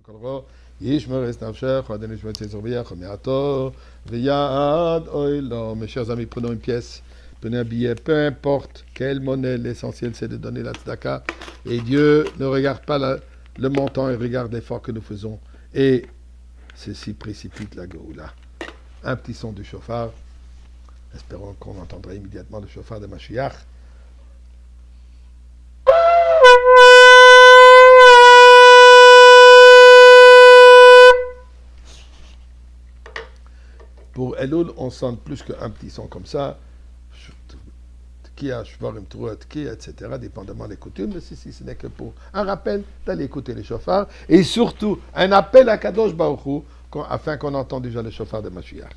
Mes chers amis, prenons une pièce, prenez un billet, peu importe quelle monnaie, l'essentiel c'est de donner la tzedaka. Et Dieu ne regarde pas le montant, il regarde l'effort que nous faisons. Et ceci précipite la Géoula. Un petit son du chauffard. Espérons qu'on entendra immédiatement le chauffard de Mashiach. Pour Elul, on sent plus qu'un petit son comme ça. Etc., dépendamment des coutumes. Mais si ce n'est que pour un rappel d'aller écouter les chauffards. Et surtout, un appel à Kadosh Baruch Hu, afin qu'on entende déjà le chauffard de Mashiach.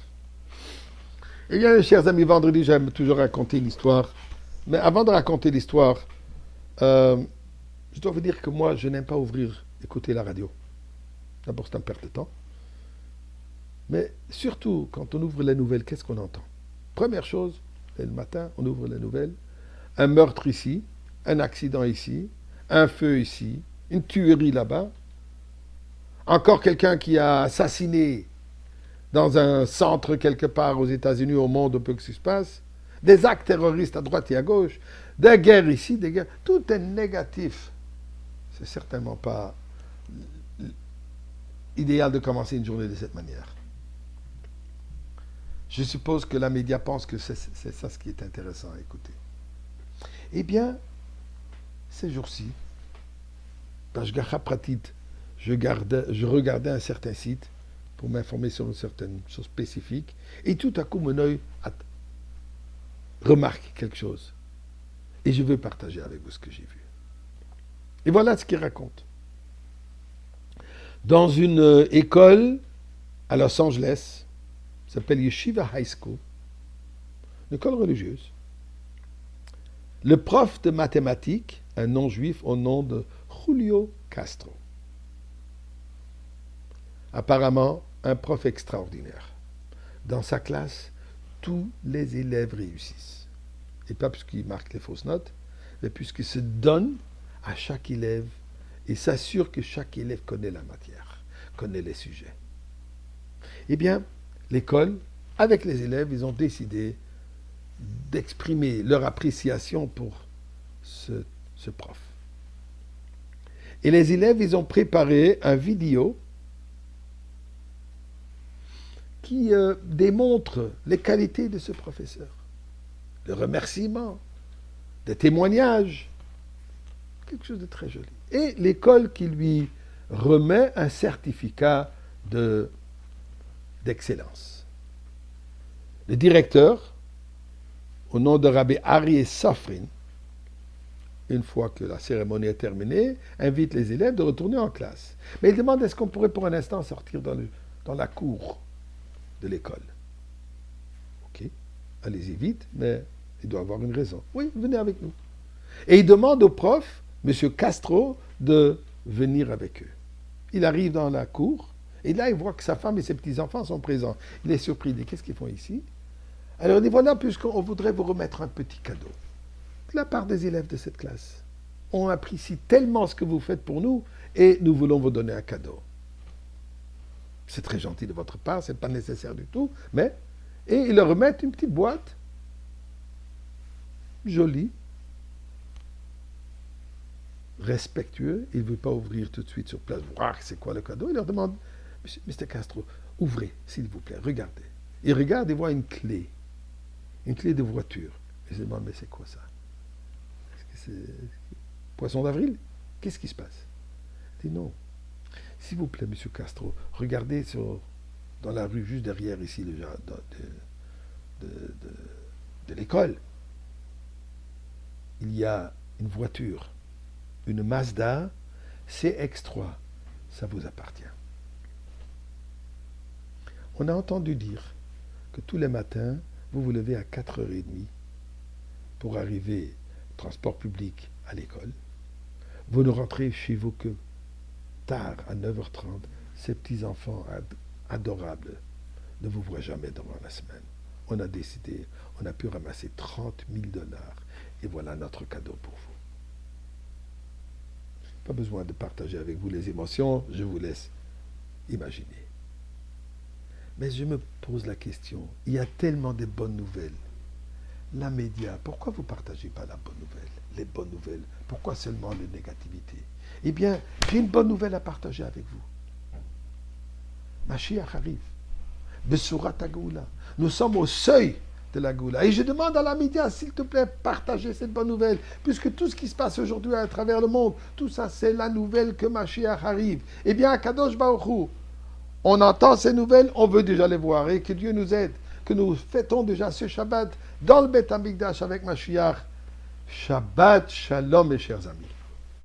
Eh bien, chers amis, vendredi, j'aime toujours raconter une histoire. Mais avant de raconter l'histoire, je dois vous dire que moi, je n'aime pas écouter la radio. D'abord, c'est une perte de temps. Mais surtout, quand on ouvre les nouvelles, qu'est-ce qu'on entend? Première chose, le matin, on ouvre les nouvelles. Un meurtre ici, un accident ici, un feu ici, une tuerie là-bas. Encore quelqu'un qui a assassiné dans un centre quelque part aux États-Unis, au monde, un peu que ce qui se passe. Des actes terroristes à droite et à gauche. Des guerres ici, des guerres. Tout est négatif. C'est certainement pas idéal de commencer une journée de cette manière. Je suppose que la média pense que c'est ça ce qui est intéressant à écouter. Eh bien, ces jours-ci, Pashgacha Pratit, je regardais un certain site pour m'informer sur une certaine chose spécifique, et tout à coup, mon œil remarque quelque chose. Et je veux partager avec vous ce que j'ai vu. Et voilà ce qu'il raconte. Dans une école à Los Angeles, s'appelle Yeshiva High School, une école religieuse. Le prof de mathématiques, un non-juif au nom de Julio Castro. Apparemment, un prof extraordinaire. Dans sa classe, tous les élèves réussissent. Et pas puisqu'il marque les fausses notes, mais puisqu'il se donne à chaque élève et s'assure que chaque élève connaît la matière, connaît les sujets. Eh bien, l'école, avec les élèves, ils ont décidé d'exprimer leur appréciation pour ce prof. Et les élèves, ils ont préparé un vidéo qui démontre les qualités de ce professeur. Le remerciement, des témoignages, quelque chose de très joli. Et l'école qui lui remet un certificat d'excellence. Le directeur, au nom de Rabbi Aryeh Safrin, une fois que la cérémonie est terminée, invite les élèves de retourner en classe. Mais il demande est-ce qu'on pourrait pour un instant sortir dans la cour de l'école. Ok, allez-y vite, mais il doit avoir une raison. Oui, venez avec nous. Et il demande au prof, M. Castro, de venir avec eux. Il arrive dans la cour, et là, il voit que sa femme et ses petits-enfants sont présents. Il est surpris. Il dit, qu'est-ce qu'ils font ici? Alors, il dit, voilà, puisqu'on voudrait vous remettre un petit cadeau. De la part des élèves de cette classe. On apprécie tellement ce que vous faites pour nous, et nous voulons vous donner un cadeau. C'est très gentil de votre part, ce n'est pas nécessaire du tout, mais... Et ils leur remettent une petite boîte, jolie, respectueux. Il ne veut pas ouvrir tout de suite sur place, voir c'est quoi le cadeau. Il leur demande, Mr. Castro, ouvrez, s'il vous plaît, regardez. Il regarde et voit une clé de voiture. Il se demande, mais c'est quoi ça? Est-ce que c'est Poisson d'avril? Qu'est-ce qui se passe? Il dit, non. S'il vous plaît, Monsieur Castro, regardez dans la rue juste derrière ici, le jardin de l'école. Il y a une voiture, une Mazda CX-3. Ça vous appartient. On a entendu dire que tous les matins, vous vous levez à 4h30 pour arriver au transport public à l'école. Vous ne rentrez chez vous que tard, à 9h30. Ces petits-enfants adorables ne vous voient jamais durant la semaine. On a décidé, on a pu ramasser $30 000 et voilà notre cadeau pour vous. Pas besoin de partager avec vous les émotions, je vous laisse imaginer. Mais je me pose la question, il y a tellement de bonnes nouvelles. La média, pourquoi vous ne partagez pas la bonne nouvelle, les bonnes nouvelles? Pourquoi seulement les négativités? Eh bien, j'ai une bonne nouvelle à partager avec vous. Mashiach arrive. Besurat Hagoula. Nous sommes au seuil de la Goula. Et je demande à la média, s'il te plaît, partagez cette bonne nouvelle. Puisque tout ce qui se passe aujourd'hui à travers le monde, tout ça, c'est la nouvelle que Mashiach arrive. Eh bien, à Kadosh Baruch Hu, on entend ces nouvelles, on veut déjà les voir. Et que Dieu nous aide. Que nous fêtons déjà ce Shabbat dans le Beth Amikdash avec Mashiach. Shabbat Shalom, mes chers amis.